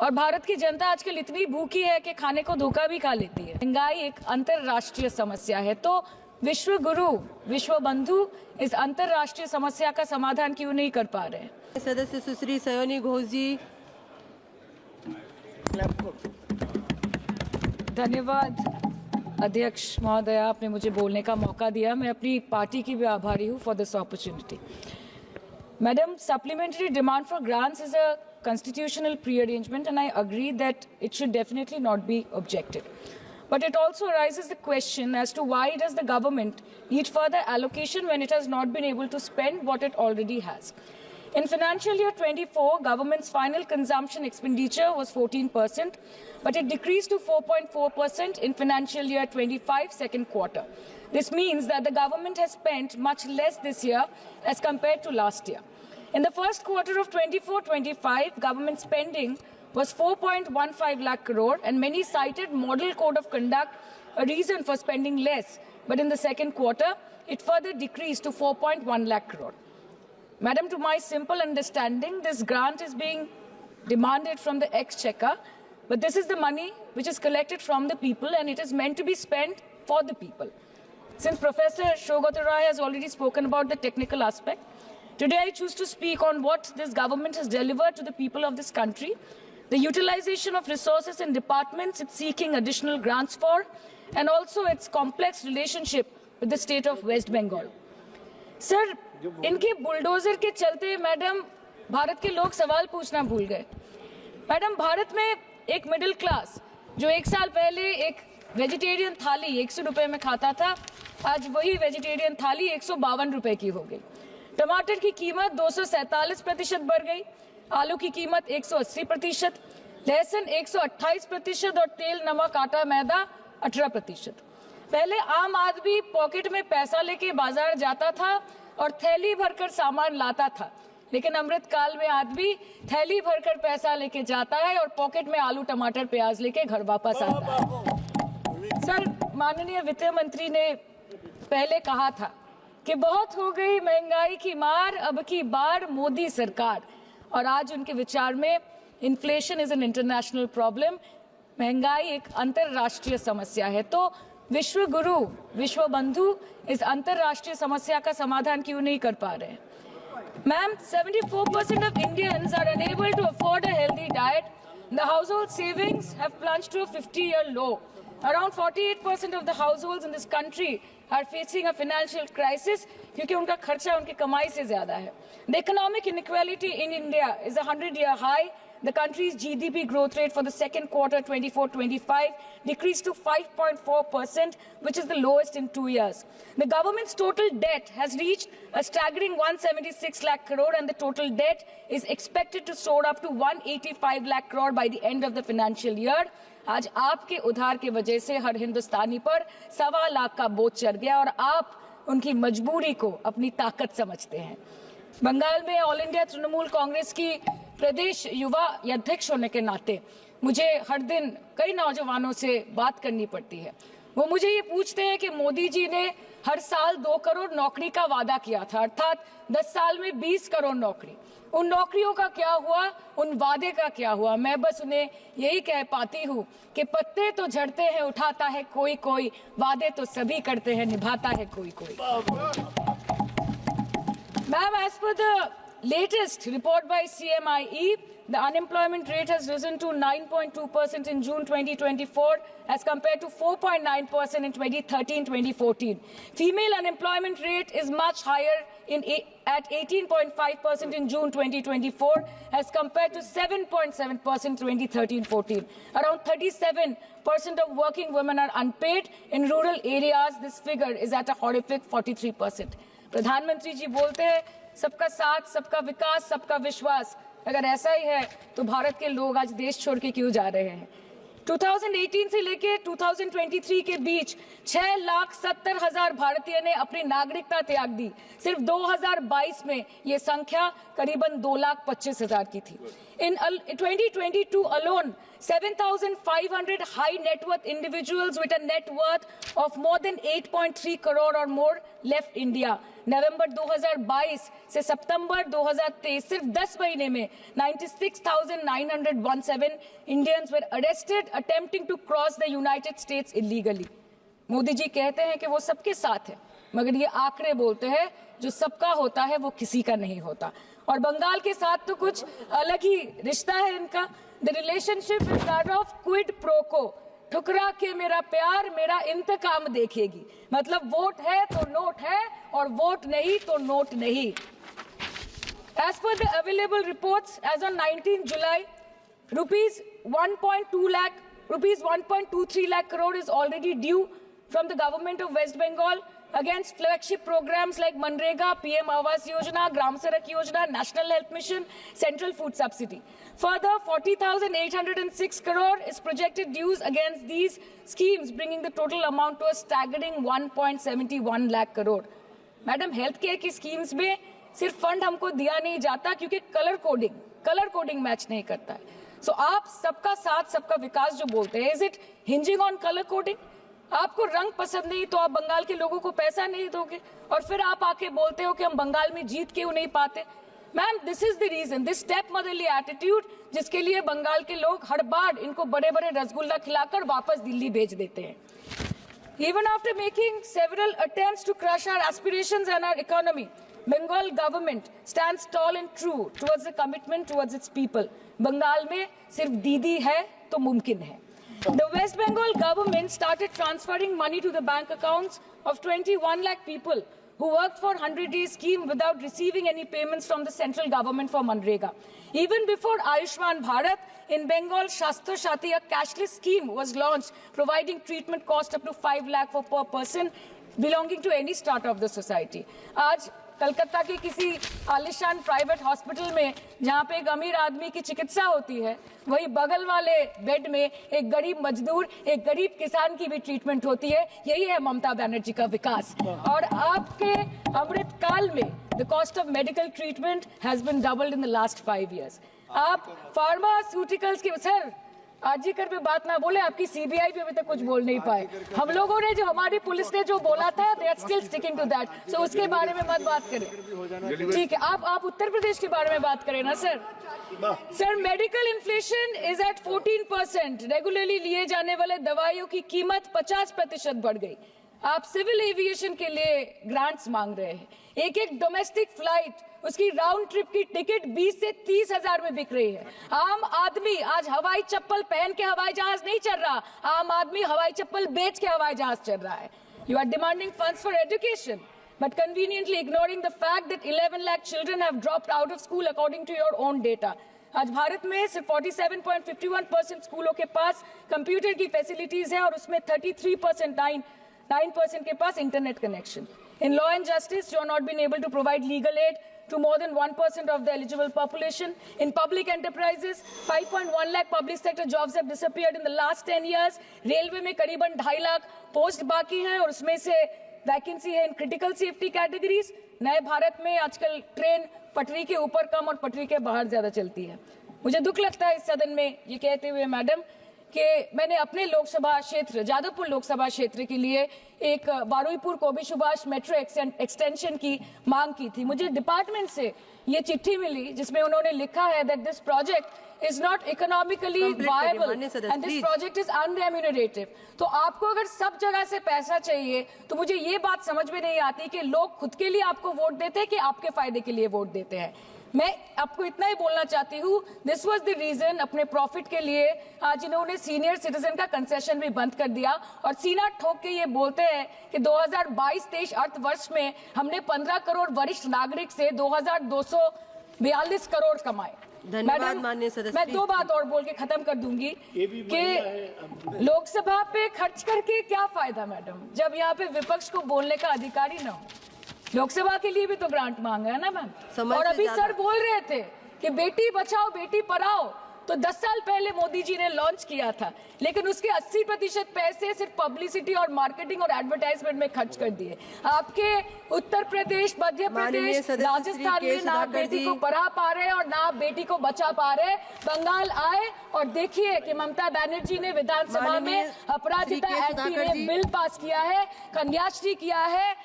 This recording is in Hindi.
और भारत की जनता आजकल इतनी भूखी है कि खाने को धोखा भी खा लेती है। महंगाई एक अंतर्राष्ट्रीय समस्या है, तो विश्व गुरु, विश्व बंधु इस अंतर्राष्ट्रीय समस्या का समाधान क्यों नहीं कर पा रहे हैं? सदस्य सुश्री सयोनी घोष जी। धन्यवाद अध्यक्ष महोदय, आपने मुझे बोलने का मौका दिया। मैं अपनी पार्टी की भी आभारी हूँ for this opportunity. Madam, supplementary demand for grants is a constitutional pre-arrangement, and I agree that it should definitely not be objected. But it also raises the question as to why does the government need further allocation when it has not been able to spend what it already has. In financial year 24, government's final consumption expenditure was 14%, but it decreased to 4.4% in financial year 25 second quarter. This means that the government has spent much less this year as compared to last year. In the first quarter of 24-25, government spending was 4.15 lakh crore, and many cited model code of conduct a reason for spending less. But in the second quarter, it further decreased to 4.1 lakh crore. Madam, to my simple understanding, this grant is being demanded from the exchequer, but this is the money which is collected from the people, and it is meant to be spent for the people. Since Professor Shogata Rai has already spoken about the technical aspect, today I choose to speak on what this government has delivered to the people of this country, the utilization of resources in departments it's seeking additional grants for, and also its complex relationship with the state of West Bengal. Sir, इनके बुलडोजर के चलते मैडम भारत के लोग सवाल पूछना भूल गए। मैडम, भारत में एक मिडिल क्लास जो एक साल पहले एक वेजिटेरियन थाली 100 रुपए में खाता था, आज वही वेजिटेरियन थाली 152 रुपए की हो गई। टमाटर की कीमत 247% बढ़ गई, आलू की कीमत 180%, लहसुन 128% और तेल, नमक, आटा, मैदा 18%। पहले आम आदमी पॉकेट में पैसा लेके बाजार जाता था और थैली भरकर सामान लाता था, लेकिन अमृतकाल में आदमी थैली भरकर पैसा लेके जाता है और पॉकेट में आलू, टमाटर, प्याज लेके घर वापस आता है। सर, माननीय वित्त मंत्री ने पहले कहा था कि बहुत हो गई महंगाई की मार, अब की बार मोदी सरकार, और आज उनके विचार में inflation is an international problem, महंगाई एक अंतर्राष्ट्रीय समस्या है, तो विश्व गुरु, विश्व बंधु इस अंतर्राष्ट्रीय समस्या का समाधान क्यों नहीं कर पा रहे हैं? Ma'am, 74% of Indians are unable to afford a healthy diet. The household savings have plunged to a 50-year low. Around 48% of the households in this country are facing a financial crisis क्योंकि उनका खर्चा उनकी कमाई से ज्यादा है. The economic inequality in India is a 100-year high. The country's GDP growth rate for the second quarter 24-25 decreased to 5.4%, which is the lowest in 2 years. The government's total debt has reached a staggering 176 lakh crore, and the total debt is expected to soar up to 185 lakh crore by the end of the financial year. आज आपके उधार की वजह से हर हिंदुस्तानी पर 1.25 लाख का बोझ चढ़ गया और आप उनकी मजबूरी को अपनी ताकत समझते हैं। बंगाल में ऑल इंडिया तृणमूल कांग्रेस की प्रदेश युवा अध्यक्ष होने के नाते मुझे हर दिन कई नौजवानों से बात करनी पड़ती है। वो मुझे ये पूछते हैं कि मोदी जी ने हर साल 2 करोड़ नौकरी का वादा किया था, अर्थात 10 साल में 20 करोड़ नौकरी। उन नौकरियों का क्या हुआ, उन वादे का क्या हुआ? मैं बस उन्हें यही कह पाती हूँ कि पत्ते तो झड़ते हैं, उठाता है कोई कोई, वादे तो सभी करते हैं, निभाता है कोई कोई। Ma'am, as per the latest report by CMIE, the unemployment rate has risen to 9.2% in June 2024 as compared to 4.9% in 2013-2014. Female unemployment rate is much higher at 18.5% in June 2024 as compared to 7.7% 2013-14. Around 37% of working women are unpaid. In rural areas, this figure is at a horrific 43%. प्रधानमंत्री जी बोलते हैं सबका साथ, सबका विकास, सबका विश्वास। अगर ऐसा ही है तो भारत के लोग आज देश छोड़ के क्यों जा रहे हैं? 2018 से लेके 2023 के बीच 6,70,000 भारतीय ने अपनी नागरिकता त्याग दी। सिर्फ 2022 में ये संख्या करीबन 2,25,000 की थी। In 2022 alone, 7,500 high net worth individuals with a net worth of more than 8.3 crore or more left India. नवंबर 2022 से सितंबर 2023 सिर्फ 10 महीने में 96,917 Indians were arrested attempting to cross the United States illegally. Modi ji कहते हैं कि वो सबके साथ है, मगर ये आंकड़े बोलते हैं जो सबका होता है वो किसी का नहीं होता। और बंगाल के साथ तो कुछ अलग ही रिश्ता है इनका। The relationship is that of quid pro को, ठुकरा के मेरा प्यार मेरा इंतकाम देखेगी। मतलब वोट है तो नोट है और वोट नहीं तो नोट नहीं। As per the available reports, as on 19 July, rupees 1.23 lakh crore is already due from the government of West Bengal against flagship programs like Manrega, PM Awas Yojana, Gram Sadak Yojana, National Health Mission, Central Food Subsidy. Further, 40,806 crore is projected dues against these schemes, bringing the total amount to a staggering 1.71 lakh crore. Madam, health care की स्कीम्स में सिर्फ फंड हमको दिया नहीं जाता क्योंकि कलर कोडिंग मैच नहीं करता है। सो आप सबका साथ सबका विकास जो बोलते हैं, is it hinging on colour coding? आपको रंग पसंद नहीं तो आप बंगाल के लोगों को पैसा नहीं दोगे और फिर आप आके बोलते हो कि हम बंगाल में जीत क्यों नहीं पाते। Ma'am, this is the reason, this stepmotherly attitude, जिसके लिए बंगाल के लोग हर बार इनको बड़े बड़े रसगुल्ला खिलाकर वापस दिल्ली भेज देते हैं। Even after making several attempts to crush our aspirations and our economy, Bengal government stands tall and true towards the commitment towards its people. Bengal में सिर्फ दीदी है तो मुमकिन है। The West Bengal government started transferring money to the bank accounts of 21 lakh people who worked for 100-day scheme without receiving any payments from the central government for Manrega. Even before Ayushman Bharat, in Bengal, Shastra Shati, a cashless scheme was launched, providing treatment cost up to 5 lakh for per person belonging to any strata of the society. आज कलकत्ता के किसी आलिशान प्राइवेट हॉस्पिटल में जहाँ पे एक अमीर आदमी की चिकित्सा होती है, वही बगल वाले बेड में एक गरीब मजदूर, एक गरीब किसान की भी ट्रीटमेंट होती है। यही है ममता बनर्जी का विकास। और आपके अमृत काल में the cost of medical treatment has been doubled in the last 5 years। आप फार्मास्यूटिकल्स के सर आरजी कर पे बात ना बोले, आपकी सीबीआई पे अभी तक कुछ बोल नहीं पाए। हम लोगों ने जो, हमारी पुलिस ने जो बोला था, they are still sticking to that. So उसके बारे में मत बात करें, ठीक है? आप उत्तर प्रदेश के बारे में बात करें ना sir. Sir, medical inflation is at 14%। Regularly लिए जाने वाले दवाइयों की कीमत 50% बढ़ गई। आप सिविल एविएशन के लिए ग्रांट्स मांग रहे हैं। एक डोमेस्टिक फ्लाइट, उसकी राउंड ट्रिप की टिकट 20 से 30 हजार में बिक रही है। आम आदमी आज हवाई चप्पल पहन के हवाई जहाज नहीं चल रहा, आम आदमी हवाई चप्पल बेच के हवाई जहाज चल रहा है। You are demanding funds for education but conveniently ignoring the fact that 11 lakh children have dropped out of school according to your own data. आज भारत में सिर्फ 47.51% स्कूलों के पास कंप्यूटर की फैसिलिटीज है और उसमें 33% के पास internet connection. In law and justice, you are not being able to provide legal aid to more than 1% of the eligible population. In public enterprises, 5.1 lakh public sector jobs have disappeared in the last 10 years. Railway में करीबन 2.5 लाख पोस्ट बाकी हैं और उसमें से वैकेंसी है इन क्रिटिकल सेफ्टी कैटेगरीज। नए भारत में आजकल ट्रेन पटरी के ऊपर कम और पटरी के बाहर ज्यादा चलती है। मुझे दुख लगता है इस सदन में ये कहते हुए मैडम कि मैंने अपने लोकसभा क्षेत्र जादवपुर लोकसभा क्षेत्र के लिए एक बारुईपुर कोबी सुभाष मेट्रो एक्सटेंशन की मांग की थी। मुझे डिपार्टमेंट से ये चिट्ठी मिली जिसमें उन्होंने लिखा है that this project is not economically viable and this project is unremunerative। तो आपको अगर सब जगह से पैसा चाहिए तो मुझे ये बात समझ में नहीं आती कि लोग खुद के लिए आपको वोट देते हैं कि आपके फायदे के लिए वोट देते हैं। मैं आपको इतना ही बोलना चाहती हूँ, दिस वाज द रीजन, अपने प्रॉफिट के लिए आज इन्होंने सीनियर सिटीजन का कंसेशन भी बंद कर दिया और सीना ठोक के ये बोलते हैं कि 2022-23 अर्थ वर्ष में हमने 15 करोड़ वरिष्ठ नागरिक से 2242 करोड़ कमाए। धन्यवाद माननीय सदस्य। मैं 2 बात और बोल के खत्म कर दूंगी कि लोकसभा पे खर्च करके क्या फायदा मैडम, जब यहाँ पे विपक्ष को बोलने का अधिकार ही ना हो। लोकसभा के लिए भी तो ग्रांट मांगा है ना मैम। और अभी सर बोल रहे थे कि बेटी बचाओ बेटी पढ़ाओ, तो 10 साल पहले मोदी जी ने लॉन्च किया था, लेकिन उसके 80% पैसे सिर्फ पब्लिसिटी और मार्केटिंग और एडवर्टाइजमेंट में खर्च कर दिए। आपके उत्तर प्रदेश, मध्य प्रदेश, राजस्थान में ना बेटी को पढ़ा पा रहे और ना बेटी को बचा पा रहे। बंगाल आए और देखिए कि ममता बनर्जी ने विधानसभा में अपराजिता एक्ट में बिल पास किया है, कन्याश्री किया है।